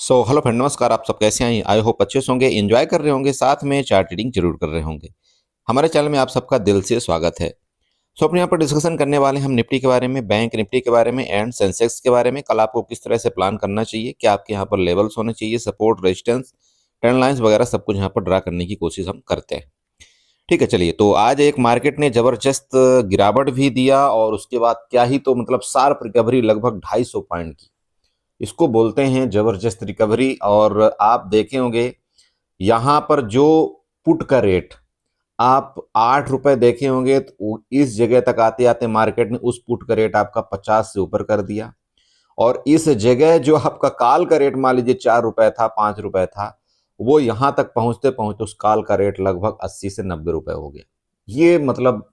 Hello friend, नमस्कार। आप सब कैसे हैं? आई होप अच्छे से होंगे, एंजॉय कर रहे होंगे, साथ में चार्ट रीडिंग जरूर कर रहे होंगे। हमारे चैनल में आप सबका दिल से स्वागत है। अपने यहाँ पर डिस्कशन करने वाले हैं हम निफ्टी के बारे में, बैंक निफ्टी के बारे में एंड सेंसेक्स के बारे में। कल आपको किस तरह से प्लान करना चाहिए, क्या आपके यहाँ पर लेवल्स होने चाहिए, सपोर्ट, रेजिस्टेंस, ट्रेंड लाइंस वगैरह सब कुछ यहाँ पर ड्रा करने की कोशिश हम करते हैं। ठीक है, चलिए। तो आज एक मार्केट ने जबरदस्त गिरावट भी दिया और उसके बाद क्या ही, तो मतलब शार्प रिकवरी लगभग 250 पॉइंट की। इसको बोलते हैं जबरदस्त रिकवरी। और आप देखे होंगे यहां पर जो पुट का रेट आप 8 रुपए देखे होंगे, तो इस जगह तक आते आते मार्केट ने उस पुट का रेट आपका 50 से ऊपर कर दिया। और इस जगह जो आपका कॉल का रेट मान लीजिए 4 रुपए था, 5 रुपए था, वो यहां तक पहुंचते पहुंचते उस कॉल का रेट लगभग 80 से 90 रुपए हो गया। ये मतलब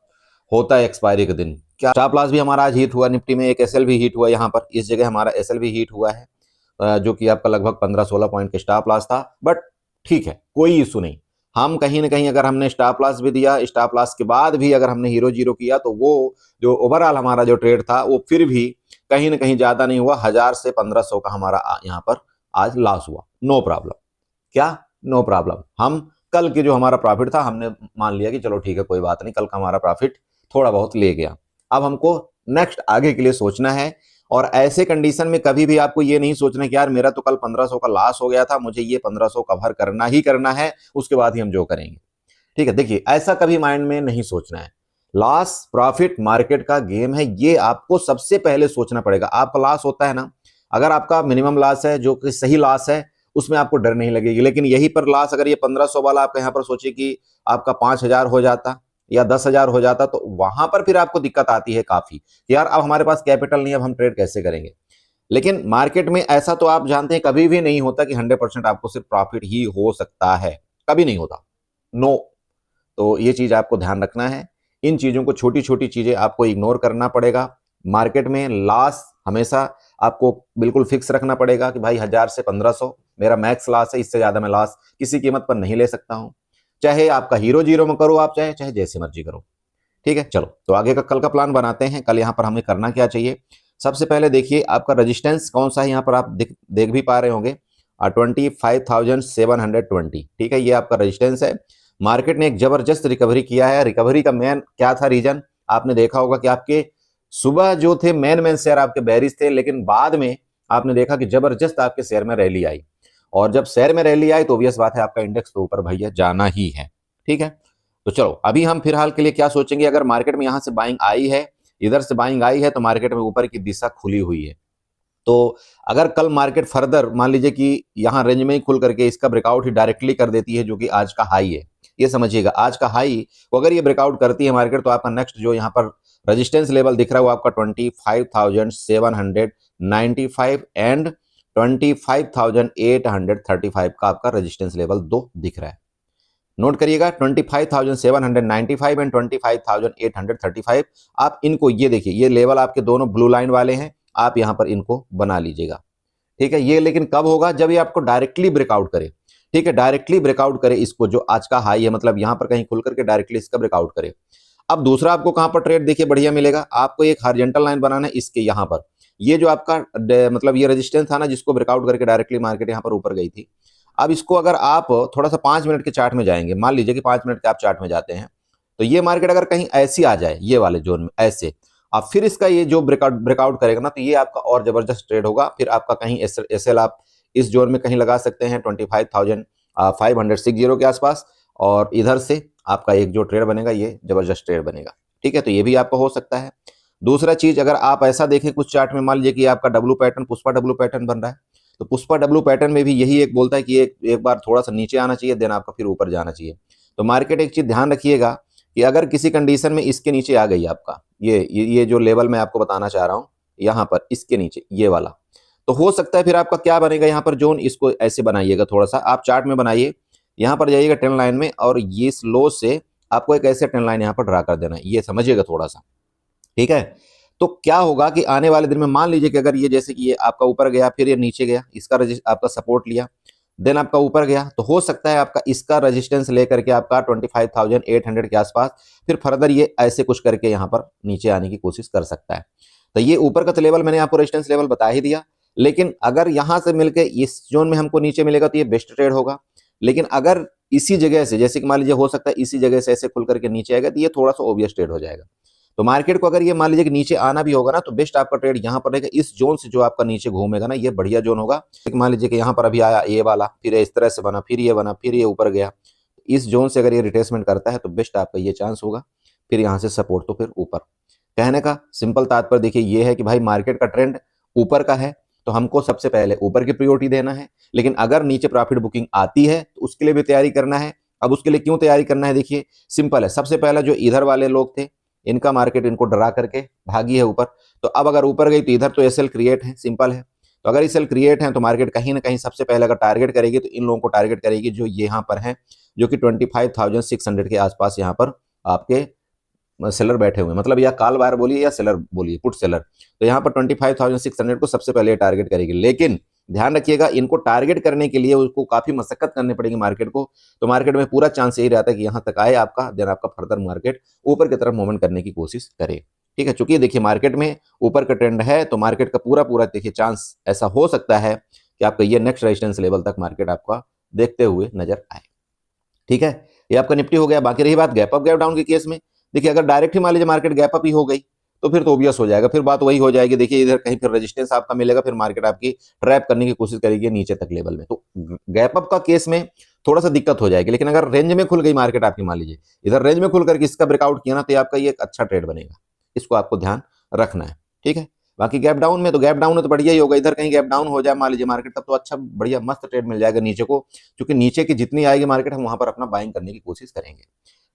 होता है एक्सपायरी के दिन। क्या स्टॉप लॉस भी हमारा आज हिट हुआ, निफ्टी में एक एसएल भी हिट हुआ, यहाँ पर इस जगह हमारा एसएल भी हिट हुआ है, जो कि आपका लगभग 15-16 पॉइंट का स्टॉप लॉस था। बट ठीक है, कोई इशू नहीं। हम कहीं ना कहीं अगर हमने स्टॉप लॉस भी दिया, स्टॉप लॉस के बाद भी अगर हमने हीरो जीरो किया, तो वो जो ओवरऑल हमारा जो ट्रेड था वो फिर भी कहीं ना कहीं ज्यादा नहीं हुआ। 1000 से 1500 का हमारा यहाँ पर आज लॉस हुआ। No problem. क्या? No problem. हम कल के जो हमारा प्रॉफिट था हमने मान लिया कि चलो ठीक है, कोई बात नहीं, कल का हमारा प्रॉफिट थोड़ा बहुत ले गया। अब हमको नेक्स्ट आगे के लिए सोचना है। और ऐसे कंडीशन में कभी भी आपको ये नहीं सोचना कि यार मेरा तो कल 1500 का लॉस हो गया था, मुझे ये 1500 कवर करना ही करना है, उसके बाद ही हम जो करेंगे। ठीक है, देखिए ऐसा कभी माइंड में नहीं सोचना है। लॉस प्रॉफिट मार्केट का गेम है, ये आपको सबसे पहले सोचना पड़ेगा। आपका लॉस होता है ना, अगर आपका मिनिमम लॉस है जो कि सही लॉस है, उसमें आपको डर नहीं लगेगी। लेकिन यही पर लॉस अगर ये 1500 वाला आपका यहाँ पर सोचिए कि आपका 5000 हो जाता या 10,000 हो जाता, तो वहां पर फिर आपको दिक्कत आती है काफी। यार अब हमारे पास कैपिटल नहीं, अब हम ट्रेड कैसे करेंगे? लेकिन मार्केट में ऐसा तो आप जानते हैं कभी भी नहीं होता कि 100% आपको सिर्फ प्रॉफिट ही हो सकता है, कभी नहीं होता। नो। तो ये चीज आपको ध्यान रखना है। इन चीजों को, छोटी छोटी चीजें आपको इग्नोर करना पड़ेगा। मार्केट में लॉस हमेशा आपको बिल्कुल फिक्स रखना पड़ेगा कि भाई 1000 से 1500 मेरा मैक्स लॉस है, इससे ज्यादा मैं लॉस किसी कीमत पर नहीं ले सकता हूं। चाहे आपका हीरो जीरो में करो, आप चाहे चाहे जैसे मर्जी करो। ठीक है, चलो तो आगे का कल का प्लान बनाते हैं। कल यहाँ पर हमें करना क्या चाहिए? सबसे पहले देखिए आपका रेजिस्टेंस कौन सा है, यहाँ पर आप देख भी पा रहे होंगे 25,720। ठीक है, ये आपका रेजिस्टेंस है। मार्केट ने एक जबरदस्त रिकवरी किया है। रिकवरी का मेन क्या था रीजन? आपने देखा होगा कि आपके सुबह जो थे मेन मेन शेयर आपके बेरिश थे, लेकिन बाद में आपने देखा कि जबरदस्त आपके शेयर में रैली आई। और जब शेयर में रैली आई तो ऑब्वियस बात है आपका इंडेक्स तो ऊपर भैया जाना ही है। ठीक है, तो चलो अभी हम फिलहाल के लिए क्या सोचेंगे, अगर मार्केट में यहां से बाइंग आई है, इधर से बाइंग आई है, तो मार्केट में ऊपर की दिशा खुली हुई है। तो अगर कल मार्केट फर्दर मान लीजिए कि यहां रेंज में ही खुल करके इसका ब्रेकआउट ही डायरेक्टली कर देती है, जो कि आज का हाई है, ये समझिएगा आज का हाई को अगर ये ब्रेकआउट करती है मार्केट, तो आपका नेक्स्ट जो यहाँ पर रेजिस्टेंस लेवल दिख रहा है वो आपका 25,795 एंड 25,835 का आपका रेजिस्टेंस लेवल दो दिख रहा है। नोट करिएगा 25,795 एंड 25,835। आप इनको, ये देखिए ये लेवल आपके दोनों ब्लू लाइन वाले हैं, आप यहां पर इनको बना लीजिएगा। ठीक है, ये लेकिन कब होगा? जब ये आपको डायरेक्टली ब्रेकआउट करे। ठीक है, डायरेक्टली ब्रेकआउट करे इसको, जो आज का हाई है, मतलब यहां पर कहीं खुल करके डायरेक्टली इसका ब्रेकआउट करे। अब दूसरा आपको कहां पर ट्रेड देखिए बढ़िया मिलेगा, आपको एक हॉरिजॉन्टल लाइन बनाना है इसके यहां पर। ये जो आपका मतलब ये रेजिस्टेंस था ना, जिसको ब्रेकआउट करके डायरेक्टली मार्केट यहां पर ऊपर गई थी। अब इसको अगर आप थोड़ा सा 5 मिनट के चार्ट में जाएंगे, मान लीजिए कि 5 मिनट के आप चार्ट में जाते हैं, तो ये मार्केट अगर कहीं ऐसी आ जाए ये वाले जोन में ऐसे, अब फिर इसका ये जो ब्रेकआउट ब्रेकआउट करेगा ना, तो ये आपका और जबरदस्त ट्रेड होगा। फिर आपका कहीं एसएल आप इस जोन में कहीं लगा सकते हैं 25,560 के आसपास, और इधर से आपका एक जो ट्रेड बनेगा ये जबरदस्त ट्रेड बनेगा। ठीक है, तो ये भी आपका हो सकता है। दूसरा चीज, अगर आप ऐसा देखें कुछ चार्ट में, मान लीजिए कि आपका W pattern, Pushpa W pattern बन रहा है, तो पुष्पा डब्ल्यू पैटर्न में भी यही एक बोलता है कि एक बार थोड़ा सा नीचे आना चाहिए, देन आपका फिर ऊपर जाना चाहिए। तो मार्केट एक चीज ध्यान रखिएगा कि अगर किसी कंडीशन में इसके नीचे आ गई आपका ये जो लेवल मैं आपको बताना चाह रहा हूं, यहां पर इसके नीचे ये वाला, तो हो सकता है फिर आपका क्या बनेगा यहाँ पर जोन, इसको ऐसे बनाइएगा, थोड़ा सा आप चार्ट में बनाइए, यहाँ पर जाइएगा ट्रेंड लाइन में, और ये स्लो से आपको एक ऐसे ट्रेंड लाइन यहाँ पर ड्रा कर देना है, ये समझिएगा थोड़ा सा। ठीक है, तो क्या होगा कि आने वाले दिन में मान लीजिए कि अगर ये जैसे कि ये आपका ऊपर गया, फिर ये नीचे गया, इसका आपका सपोर्ट लिया, देन आपका ऊपर गया, तो हो सकता है आपका इसका रेजिस्टेंस लेकर के आपका 25,800 के आसपास फिर फर्दर ये ऐसे कुछ करके यहाँ पर नीचे आने की कोशिश कर सकता है। तो ये ऊपर का तो लेवल मैंने आपको रेजिस्टेंस लेवल बता ही दिया। लेकिन अगर यहां से मिलके इस जोन में हमको नीचे मिलेगा तो ये बेस्ट ट्रेड होगा। लेकिन अगर इसी जगह से, जैसे कि मान लीजिए हो सकता है इसी जगह से ऐसे खुल करके नीचे आएगा, तो ये थोड़ा सा ओबियस ट्रेड हो जाएगा। तो मार्केट को अगर ये मान लीजिए कि नीचे आना भी होगा ना, तो बेस्ट आपका ट्रेड यहाँ पर रहेगा। इस जोन से जो आपका नीचे घूमेगा ना, ये बढ़िया जोन होगा। मान लीजिए कि यहाँ पर अभी आया ये वाला, फिर इस तरह से बना, फिर ये बना, फिर ये ऊपर गया। इस जोन से अगर ये रिट्रेसमेंट करता है तो बेस्ट आपका ये चांस होगा। फिर यहाँ से सपोर्ट, तो फिर ऊपर। कहने का सिंपल तात्पर्य देखिए ये है कि भाई मार्केट का ट्रेंड ऊपर का है, तो हमको सबसे पहले ऊपर की प्रायोरिटी देना है। लेकिन अगर नीचे प्रॉफिट बुकिंग आती है तो उसके लिए भी तैयारी करना है। अब उसके लिए क्यों तैयारी करना है, देखिए सिंपल है। सबसे पहला जो इधर वाले लोग थे, इनका मार्केट इनको डरा करके भागी है ऊपर, तो अब अगर ऊपर गई तो इधर तो एसएल क्रिएट है, सिंपल है। तो अगर एसएल क्रिएट है तो मार्केट कहीं ना कहीं सबसे पहले अगर टारगेट करेगी तो इन लोगों को टारगेट करेगी जो यहाँ पर है, जो कि 25,600 के आसपास यहाँ पर आपके सेलर बैठे हुए, मतलब या कॉल बायर बोलिए या सेलर बोलिए, पुट सेलर। तो यहाँ पर 25,600 को सबसे पहले टारगेट करेगी। लेकिन ध्यान रखिएगा, इनको टारगेट करने के लिए उसको काफी मशक्कत करनी पड़ेगी मार्केट को। तो मार्केट में पूरा चांस यही रहता है कि यहाँ तक आए आपका, देन आपका फर्दर मार्केट ऊपर की तरफ मूवमेंट करने की कोशिश करे। ठीक है, चूंकि देखिए मार्केट में ऊपर का ट्रेंड है, तो मार्केट का पूरा पूरा देखिए चांस ऐसा हो सकता है कि आपका ये नेक्स्ट रेजिस्टेंस लेवल तक मार्केट आपका देखते हुए नजर आए। ठीक है, ये आपका निफ्टी हो गया। बाकी रही बात गैप अप गैप डाउन के केस में, देखिए अगर डायरेक्ट ही मान लीजिए मार्केट गैप अप ही हो गई तो फिर तो ओबियस हो जाएगा, फिर बात वही हो जाएगी। देखिए इधर कहीं फिर रेजिस्टेंस आपका मिलेगा, फिर मार्केट आपकी ट्रैप करने की कोशिश करेगी नीचे तक लेवल में। तो गैप अप का केस में थोड़ा सा दिक्कत हो जाएगी। लेकिन अगर रेंज में खुल गई मार्केट आपकी, मान लीजिए इधर रेंज में खुल करके इसका ब्रेकआउट किया ना, तो आपका ये एक अच्छा ट्रेड बनेगा। इसको आपको ध्यान रखना है। ठीक है, बाकी गैप डाउन में, तो गैप डाउन में तो बढ़िया ही होगा। इधर कहीं गैप डाउन हो जाए मान लीजिए मार्केट, तब तो अच्छा बढ़िया मस्त ट्रेड मिल जाएगा नीचे को, क्योंकि नीचे की जितनी आएगी मार्केट हम वहां पर अपना बाइंग करने की कोशिश करेंगे।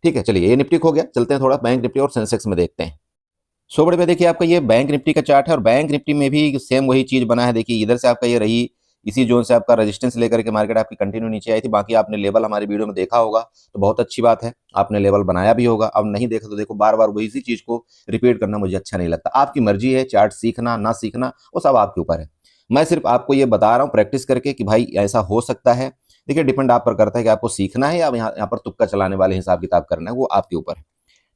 ठीक है, चलिए ये निफ्टी हो गया। चलते हैं थोड़ा बैंक निफ्टी और सेंसेक्स में देखते हैं। सो बड़े में देखिए आपका ये बैंक निफ्टी का चार्ट है, और बैंक निफ्टी में भी सेम वही चीज बना है। देखिए इधर से आपका ये रही, इसी जोन से आपका रेजिस्टेंस लेकर के मार्केट आपकी कंटिन्यू नीचे आई थी। बाकी आपने लेवल हमारी वीडियो में देखा होगा, तो बहुत अच्छी बात है, आपने लेवल बनाया भी होगा। अब नहीं देखा तो देखो, बार बार वही सी चीज को रिपीट करना मुझे अच्छा नहीं लगता। आपकी मर्जी है, चार्ट सीखना ना सीखना वो सब आपके ऊपर है। मैं सिर्फ आपको ये बता रहा हूँ प्रैक्टिस करके कि भाई ऐसा हो सकता है। देखिए डिपेंड आप पर करता है कि आपको सीखना है या यहाँ पर तुक्का चलाने वाले हिसाब किताब करना है, वो आपके ऊपर है।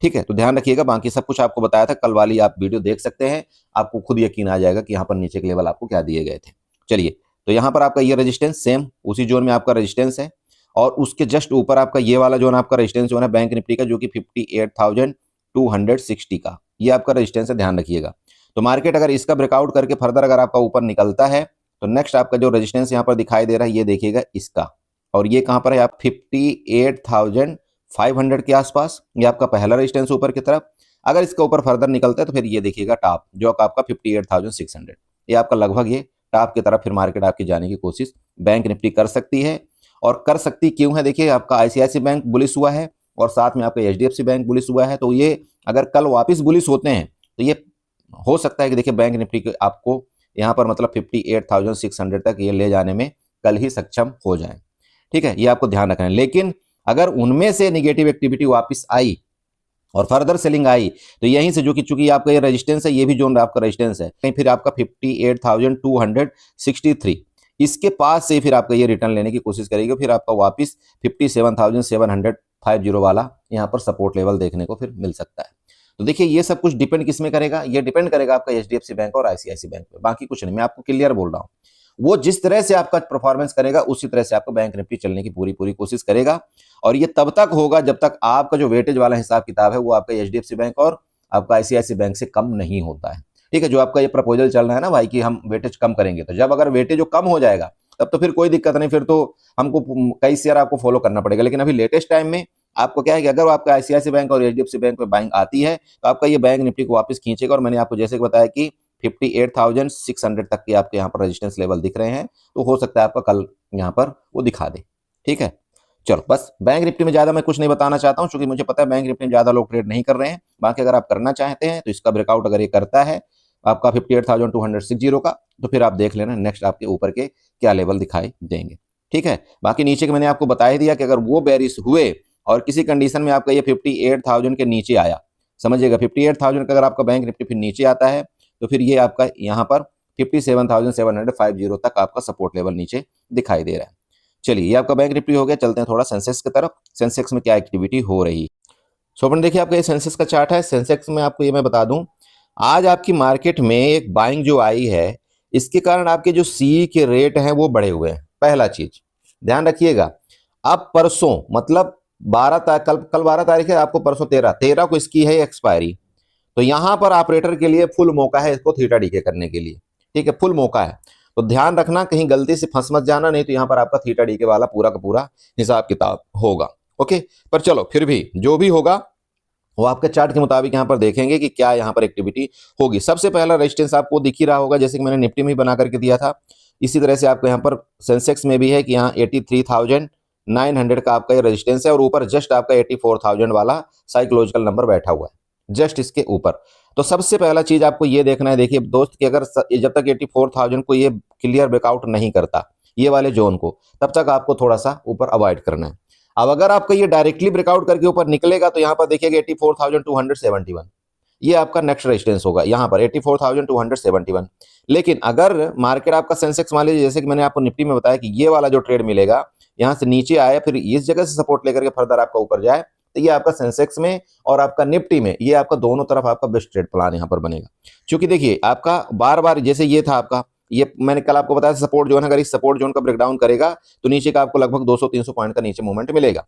ठीक है, तो ध्यान रखिएगा। बाकी सब कुछ आपको बताया था, कल वाली आप वीडियो देख सकते हैं, आपको खुद यकीन आ जाएगा कि यहाँ पर नीचे के लेवल आपको क्या दिए गए थे। चलिए, तो यहाँ पर आपका ये रेजिस्टेंस सेम उसी जोन में आपका रेजिस्टेंस है, और उसके जस्ट ऊपर आपका ये वाला जोन आपका रेजिस्टेंस जोन है बैंक निफ्टी का, जो कि 58,260 का ये आपका रेजिस्टेंस है, ध्यान रखिएगा। तो मार्केट अगर इसका ब्रेकआउट करके फर्दर अगर आपका ऊपर निकलता है, तो नेक्स्ट आपका जो रेजिस्टेंस यहाँ पर दिखाई दे रहा है, ये देखिएगा इसका, और ये कहाँ पर है आप 58,500 के आसपास, ये आपका पहला रेजिस्टेंस ऊपर की तरफ। अगर इसका ऊपर फर्दर निकलता है तो फिर ये देखिएगा टॉप, जो आपका 58,600, ये आपका लगभग ये टॉप की तरफ फिर मार्केट आपकी जाने की कोशिश बैंक निफ्टी कर सकती है। और कर सकती क्यों है, देखिए आपका आईसीआईसी बैंक बुलिश हुआ है, और साथ में आपका एचडीएफसी बैंक बुलिश हुआ है। तो ये अगर कल वापस बुलिश होते हैं तो ये हो सकता है कि देखिए बैंक निफ्टी के आपको यहाँ पर मतलब 58,600 तक ये ले जाने में कल ही सक्षम हो जाए। ठीक है, ये आपको ध्यान रखना है। लेकिन अगर उनमें से निगेटिव एक्टिविटी वापस आई और फर्दर सेलिंग आई, तो यहीं से जो कि चूंकि आपका ये रेजिस्टेंस है, ये भी जोन आपका रेजिस्टेंस है, कहीं फिर आपका 58,263 इसके पास से फिर आपका ये रिटर्न लेने की कोशिश करेगी, फिर आपका वापस 57,750 वाला यहाँ पर सपोर्ट लेवल देखने को फिर मिल सकता है। तो देखिए ये सब कुछ डिपेंड किस में करेगा, ये डिपेंड करेगा आपका एचडीएफसी बैंक और आईसीआईसी बैंक पे, बाकी कुछ नहीं। मैं आपको क्लियर बोल रहा हूँ, वो जिस तरह से आपका परफॉर्मेंस करेगा उसी तरह से आपको बैंक निफ्टी चलने की पूरी पूरी कोशिश करेगा। और ये तब तक होगा जब तक आपका जो वेटेज वाला हिसाब किताब है वो आपका एचडीएफसी बैंक और आपका आईसीआईसी बैंक से कम नहीं होता है। ठीक है, जो आपका ये प्रपोजल चल रहा है ना भाई कि हम वेटेज कम करेंगे, तो जब अगर वेटेज जो कम हो जाएगा तब तो फिर कोई दिक्कत नहीं, फिर तो हमको कई शेयर आपको फॉलो करना पड़ेगा। लेकिन अभी लेटेस्ट टाइम में आपको क्या है कि अगर आपका आईसीआईसी बैंक और एचडीएफसी बैंक में बाइंग आती है तो आपका ये बैंक निफ्टी को वापस खींचेगा। और मैंने आपको जैसे बताया कि 58,600 तक के आपके यहाँ पर रेजिस्टेंस लेवल दिख रहे हैं, तो हो सकता है आपका कल यहाँ पर वो दिखा दे। ठीक है, चलो बस बैंक निफ्टी में ज्यादा मैं कुछ नहीं बताना चाहता हूँ, क्योंकि मुझे पता है बैंक निफ्टी में ज्यादा लोग ट्रेड नहीं कर रहे हैं। बाकी अगर आप करना चाहते हैं तो इसका ब्रेकआउट अगर ये करता है आपका 58,260 का, तो फिर आप देख लेना नेक्स्ट आपके ऊपर के क्या लेवल दिखाई देंगे। ठीक है, बाकी नीचे के मैंने आपको बता ही दिया कि अगर वो बेरिश हुए और किसी कंडीशन में आपका ये 58,000 के नीचे आया, समझिएगा 58,000 का अगर आपका बैंक निफ्टी फिर नीचे आता है, तो फिर ये आपका यहाँ पर 57,750 तक आपका सपोर्ट लेवल नीचे दिखाई दे रहा है। चलिए ये आपका बैंक निफ्टी हो गया। चलते हैं थोड़ा सेंसेक्स की तरफ, सेंसेक्स में क्या एक्टिविटी हो रही है। सो अपन देखिए आपका ये सेंसेक्स का चार्ट है। सेंसेक्स में आपको ये मैं बता दूं, आज आपकी मार्केट में एक बाइंग जो आई है, इसके कारण आपके जो सी के रेट हैं वो बढ़े हुए हैं। पहला चीज ध्यान रखिएगा। अब परसों मतलब 12 तारीख, कल 12 तारीख है, आपको परसों 13 को इसकी है एक्सपायरी। तो यहां पर ऑपरेटर के लिए फुल मौका है इसको थीटा डीके करने के लिए। ठीक है, फुल मौका है। तो ध्यान रखना कहीं गलती से फंस मत जाना, नहीं तो यहां पर आपका थीटा डीके वाला पूरा का पूरा हिसाब किताब होगा। ओके, पर चलो फिर भी जो भी होगा वो आपके चार्ट के मुताबिक यहां पर देखेंगे कि क्या यहां पर एक्टिविटी होगी। सबसे पहला रेजिस्टेंस आपको दिख ही रहा होगा, जैसे कि मैंने निफ्टी में ही बना करके दिया था। इसी तरह से आपको यहां पर सेंसेक्स में भी है कि यहाँ 83,900 का आपका ये रेजिस्टेंस है, और ऊपर जस्ट आपका 84,000 वाला साइकोलॉजिकल नंबर बैठा हुआ है जस्ट इसके ऊपर। तो सबसे पहला चीज आपको ये देखना है, देखिए दोस्त, कि अगर जब तक 84,000 को ये क्लियर ब्रेकआउट नहीं करता ये वाले जोन को, तब तक आपको थोड़ा सा ऊपर अवॉइड करना है। अब अगर आपका ये डायरेक्टली ब्रेकआउट करके ऊपर निकलेगा तो यहाँ पर देखिएगा 84,271, ये आपका नेक्स्ट रेजिस्टेंस होगा यहाँ पर 84,271। लेकिन अगर मार्केट आपका सेंसेक्स मान लीजिए, जैसे कि मैंने आपको निफ्टी में बताया कि ये वाला जो ट्रेड मिलेगा यहाँ से नीचे आए, फिर इस जगह से सपोर्ट लेकर के फर्दर आपका ऊपर जाए, तो ये आपका सेंसेक्स में और आपका निफ्टी में ये आपका दोनों तरफ आपका बेस्ट ट्रेड प्लान यहाँ पर बनेगा। क्योंकि देखिए आपका बार बार जैसे ये था आपका, ये मैंने कल आपको बताया सपोर्ट जोन है, अगर इस सपोर्ट जोन का ब्रेकडाउन करेगा तो नीचे का आपको लगभग 200-300 पॉइंट का नीचे मूवमेंट मिलेगा।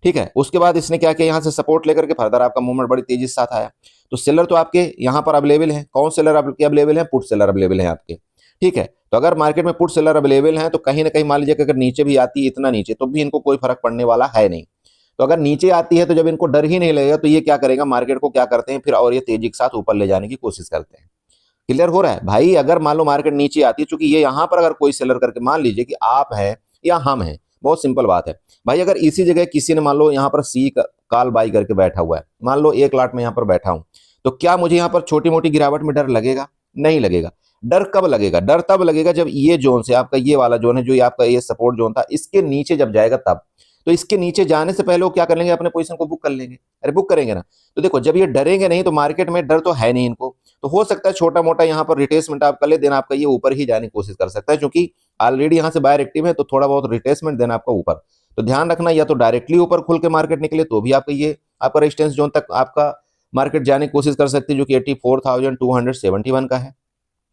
ठीक है, उसके बाद इसने क्या किया, यहाँ से सपोर्ट लेकर के फर्दर आपका मूवमेंट बड़ी तेजी के साथ आया। तो सेलर तो आपके यहाँ पर अवेलेबल है। कौन सेलर आपके अवेलेबल है? पुट सेलर अवेलेबल है आपके। ठीक है, तो अगर मार्केट में पुट सेलर अवेलेबल है तो कहीं ना कहीं मान लीजिए अगर नीचे भी आती है इतना नीचे, तो भी इनको कोई फर्क पड़ने वाला है नहीं। तो अगर नीचे आती है तो जब इनको डर ही नहीं लगेगा तो ये क्या करेगा, मार्केट को क्या करते हैं फिर, और ये तेजी के साथ ऊपर ले जाने की कोशिश करते हैं। क्लियर हो रहा है भाई? अगर मान लो मार्केट नीचे आती है, चूंकि ये यहाँ पर अगर कोई सेलर करके मान लीजिए कि आप हैं या हम हैं, बहुत सिंपल बात है भाई, अगर इसी जगह किसी ने मान लो यहाँ पर सी कॉल बाई करके बैठा हुआ है, मान लो 1 लाट में यहाँ पर बैठा हूं, तो क्या मुझे यहाँ पर छोटी मोटी गिरावट में डर लगेगा? नहीं लगेगा। डर कब लगेगा? डर तब लगेगा जब ये जोन से आपका ये वाला जोन है जो आपका ये सपोर्ट जोन था, इसके नीचे जब जाएगा तब। तो इसके नीचे जाने से पहले वो क्या कर लेंगे, अपने पोजीशन को बुक कर लेंगे। अरे बुक करेंगे ना। तो देखो जब ये डरेंगे नहीं तो मार्केट में डर तो है नहीं इनको, तो हो सकता है छोटा मोटा यहाँ पर रिटेसमेंट आप कर ले, देन आपका ये ऊपर ही जाने की कोशिश कर सकता है, क्योंकि ऑलरेडी यहाँ से बायर एक्टिव है, तो थोड़ा बहुत रिटेसमेंट देना आपका ऊपर। तो ध्यान रखना, या तो डायरेक्टली ऊपर खुल के मार्केट निकले तो भी आपका ये आपका रेजिस्टेंस जोन तक आपका मार्केट जाने की कोशिश कर सकती है, जो कि 84,271 का है।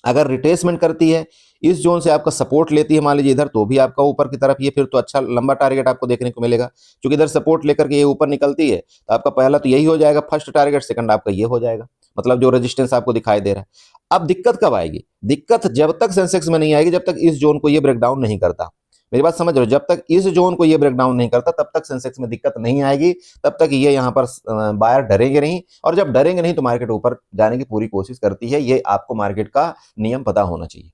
अगर रिट्रेसमेंट करती है इस जोन से आपका सपोर्ट लेती है मान लीजिए इधर, तो भी आपका ऊपर की तरफ ये फिर तो अच्छा लंबा टारगेट आपको देखने को मिलेगा। क्योंकि इधर सपोर्ट लेकर के ये ऊपर निकलती है तो आपका पहला तो यही हो जाएगा फर्स्ट टारगेट, सेकंड आपका ये हो जाएगा, मतलब जो रेजिस्टेंस आपको दिखाई दे रहा है। अब दिक्कत कब आएगी? दिक्कत जब तक सेंसेक्स में नहीं आएगी, जब तक इस जोन को ये ब्रेकडाउन नहीं करता। मेरी बात समझ रहे हो? जब तक इस जोन को ये ब्रेकडाउन नहीं करता तब तक सेंसेक्स में दिक्कत नहीं आएगी, तब तक ये यहाँ पर बायर डरेंगे नहीं, और जब डरेंगे नहीं तो मार्केट ऊपर जाने की पूरी कोशिश करती है। ये आपको मार्केट का नियम पता होना चाहिए।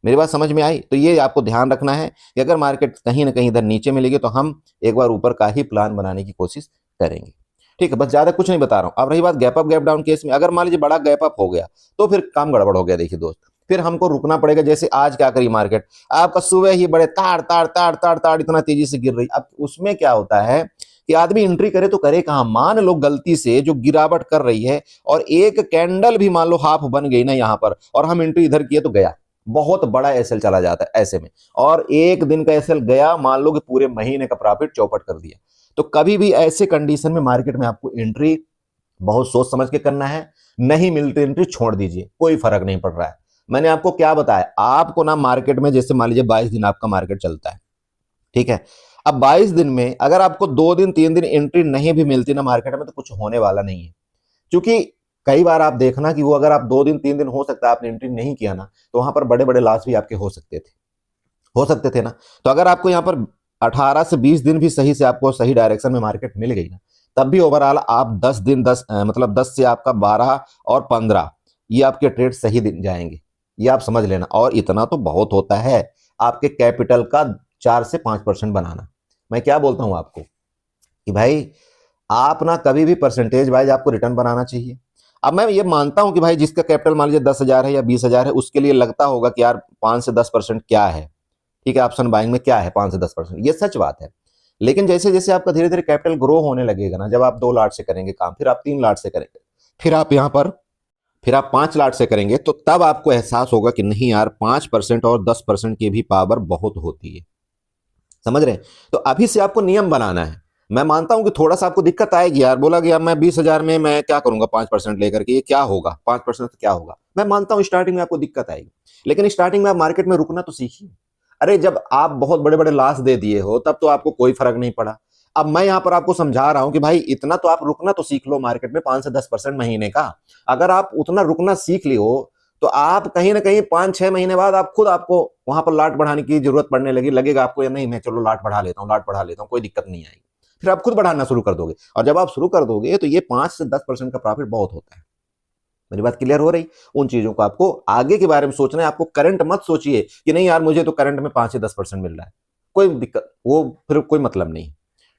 मेरी बात समझ में आई? तो ये आपको ध्यान रखना है कि अगर मार्केट कहीं ना कहीं इधर नीचे मिलेगी तो हम एक बार ऊपर का ही प्लान बनाने की कोशिश करेंगे। ठीक है, बस ज्यादा कुछ नहीं बता रहा हूं। अब रही बात gap up gap down case में, अगर मान लीजिए बड़ा गैप अप हो गया तो फिर काम गड़बड़ हो गया। देखिए दोस्त, फिर हमको रुकना पड़ेगा। जैसे आज क्या करी मार्केट, आपका सुबह ही बड़े ताड़ ताड़ ताड़ ताड़ ताड़ इतना तेजी से गिर रही। अब उसमें क्या होता है कि आदमी एंट्री करे तो करे कहां? मान लो गलती से जो गिरावट कर रही है और एक कैंडल भी मान लो हाफ बन गई ना यहां पर, और हम एंट्री इधर किए तो गया, बहुत बड़ा एसएल चला जाता है ऐसे में। और एक दिन का एसएल गया, मान लो कि पूरे महीने का प्रॉफिट चौपट कर दिया। तो कभी भी ऐसे कंडीशन में मार्केट में आपको एंट्री बहुत सोच समझ के करना है। नहीं मिलती एंट्री छोड़ दीजिए, कोई फर्क नहीं पड़ रहा है। मैंने आपको क्या बताया, आपको ना मार्केट में जैसे मान लीजिए 22 दिन आपका मार्केट चलता है, ठीक है। अब 22 दिन में अगर आपको 2 दिन 3 दिन एंट्री नहीं भी मिलती ना मार्केट में, तो कुछ होने वाला नहीं है। क्योंकि कई बार आप देखना कि वो अगर आप 2 दिन 3 दिन हो सकता है आपने एंट्री नहीं किया ना, तो वहां पर बड़े बड़े लॉस भी आपके हो सकते थे ना। तो अगर आपको यहाँ पर 18 से 20 दिन भी सही से आपको सही डायरेक्शन में मार्केट मिल गई ना, तब भी ओवरऑल आप 10 दिन 10 मतलब 10 से आपका 12 और 15 ये आपके ट्रेड सही दिन जाएंगे, ये आप समझ लेना। और इतना तो बहुत होता है आपके कैपिटल का 4 से 5% बनाना। मैं क्या बोलता हूं आपको कि भाई आप ना कभी भी परसेंटेज वाइज आपको रिटर्न बनाना चाहिए। अब मैं ये मानता हूं कि भाई जिसका कैपिटल मान लीजिए 10,000 है या 20,000 है, उसके लिए लगता होगा कि यार 5 से 10% क्या है, ठीक है, ऑप्शन बाइंग में क्या है 5 से 10%, ये सच बात है। लेकिन जैसे जैसे आपका धीरे धीरे कैपिटल ग्रो होने लगेगा ना, जब आप 2 लाट से करेंगे काम, फिर आप 3 लाट से करेंगे, फिर आप यहाँ पर फिर आप 5 लाट से करेंगे, तो तब आपको एहसास होगा कि नहीं यार 5% और 10% की भी पावर बहुत होती है। समझ रहे हैं? तो अभी से आपको नियम बनाना है। मैं मानता हूं कि थोड़ा सा आपको दिक्कत आएगी यार, बोला कि यार मैं 20,000 में मैं क्या करूंगा 5% लेकर के, ये क्या होगा 5% क्या होगा? मैं मानता हूं स्टार्टिंग में आपको दिक्कत आएगी, लेकिन स्टार्टिंग में आप मार्केट में रुकना तो सीखिए। अरे जब आप बहुत बड़े बड़े लॉस दे दिए हो तब तो आपको कोई फर्क नहीं पड़ा। अब मैं यहां पर आपको समझा रहा हूं कि भाई इतना तो आप रुकना तो सीख लो मार्केट में, 5 से 10% महीने का। अगर आप उतना रुकना सीख ली हो तो आप कहीं ना कहीं 5-6 महीने बाद आप खुद आपको वहां पर लाट बढ़ाने की जरूरत पड़ने लगी, लगेगा आपको या नहीं मैं चलो लाट बढ़ा लेता हूँ, लाट बढ़ा लेता हूँ, कोई दिक्कत नहीं आएगी। फिर आप खुद बढ़ाना शुरू कर दोगे, और जब आप शुरू कर दोगे तो ये 5 से 10% का प्रॉफिट बहुत होता है। मेरी बात क्लियर हो रही? उन चीजों को आपको आगे के बारे में सोचना है। आपको करंट मत सोचिए कि नहीं यार मुझे तो करंट में 5 से 10% मिल रहा है, कोई दिक्कत, वो फिर कोई मतलब नहीं।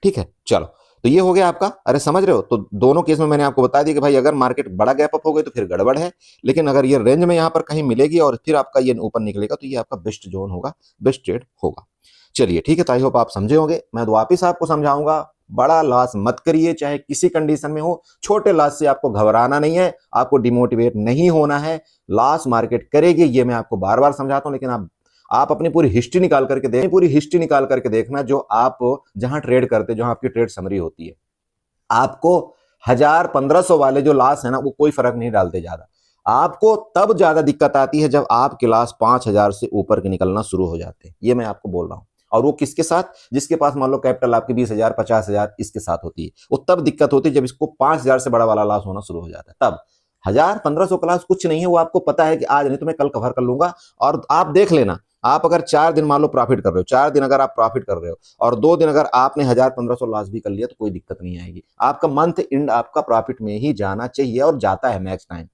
ठीक है, चलो तो ये हो गया आपका। अरे समझ रहे हो? तो दोनों केस में मैंने आपको बता दिया कि भाई अगर मार्केट बड़ा गैप अप हो गई तो फिर गड़बड़ है, लेकिन अगर ये रेंज में यहां पर कहीं मिलेगी और फिर आपका ये ऊपर निकलेगा तो ये आपका बेस्ट जोन होगा, बेस्ट ट्रेड होगा। चलिए ठीक है, तो आई होप आप समझे होंगे। मैं वापिस आपको समझाऊंगा, बड़ा लॉस मत करिए चाहे किसी कंडीशन में हो। छोटे लॉस से आपको घबराना नहीं है, आपको डिमोटिवेट नहीं होना है। लॉस मार्केट करेगी, ये मैं आपको बार बार समझाता हूं, लेकिन आप अपनी पूरी हिस्ट्री निकाल करके देखें, पूरी हिस्ट्री निकाल करके देखना जो आप जहां ट्रेड करते, जहां आपकी ट्रेड समरी होती है, आपको 1000-1500 वाले जो लॉस है ना वो कोई फर्क नहीं डालते ज्यादा। आपको तब ज्यादा दिक्कत आती है जब आपके लॉस 5000 से ऊपर के निकलना शुरू हो जाते हैं, ये मैं आपको बोल रहा हूं। और वो किसके साथ? जिसके पास मान लो कैपिटल आपकी 20,000 50,000 इसके साथ होती है, वो तब दिक्कत होती है जब इसको 5000 से बड़ा वाला लॉस होना शुरू हो जाता है। तब 1000-1500 का लॉस कुछ नहीं है, वो आपको पता है कि आज नहीं तो मैं कल कवर कर लूंगा। और आप देख लेना, आप अगर 4 दिन मान लो प्रॉफिट कर रहे हो, 4 दिन अगर आप प्रॉफिट कर रहे हो और 2 दिन अगर आपने 1000-1500 लॉस भी कर लिया तो कोई दिक्कत नहीं आएगी। आपका मंथ एंड आपका प्रॉफिट में ही जाना चाहिए और जाता है मैक्स टाइम।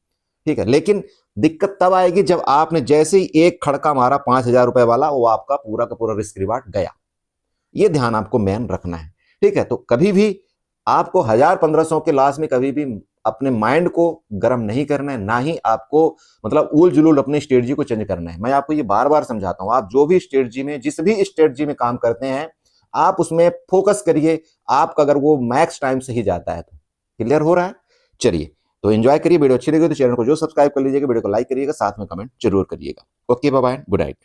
ठीक है, लेकिन दिक्कत तब आएगी जब आपने जैसे ही एक खड़का मारा 5000 रुपए वाला, वो आपका पूरा का पूरा रिस्क रिवार्ड गया। ये ध्यान आपको मेन रखना है। ठीक है, तो कभी भी आपको 1000-1500 के लॉस में कभी भी अपने माइंड को गर्म नहीं करना है, ना ही आपको मतलब उल जुलूल अपनी स्ट्रेटजी को चेंज करना है। मैं आपको ये बार बार समझाता हूं, आप जो भी स्ट्रेटजी में, जिस भी स्ट्रेटजी में काम करते हैं, आप उसमें फोकस करिए। आपका अगर वो मैक्स टाइम से ही जाता है तो क्लियर हो रहा है। चलिए, तो एंजॉय करिए। वीडियो अच्छी लगी तो चैनल को जो सब्सक्राइब कर लीजिएगा, वीडियो को लाइक करिएगा, साथ में कमेंट जरूर करिएगा। Okay, bye bye, good night.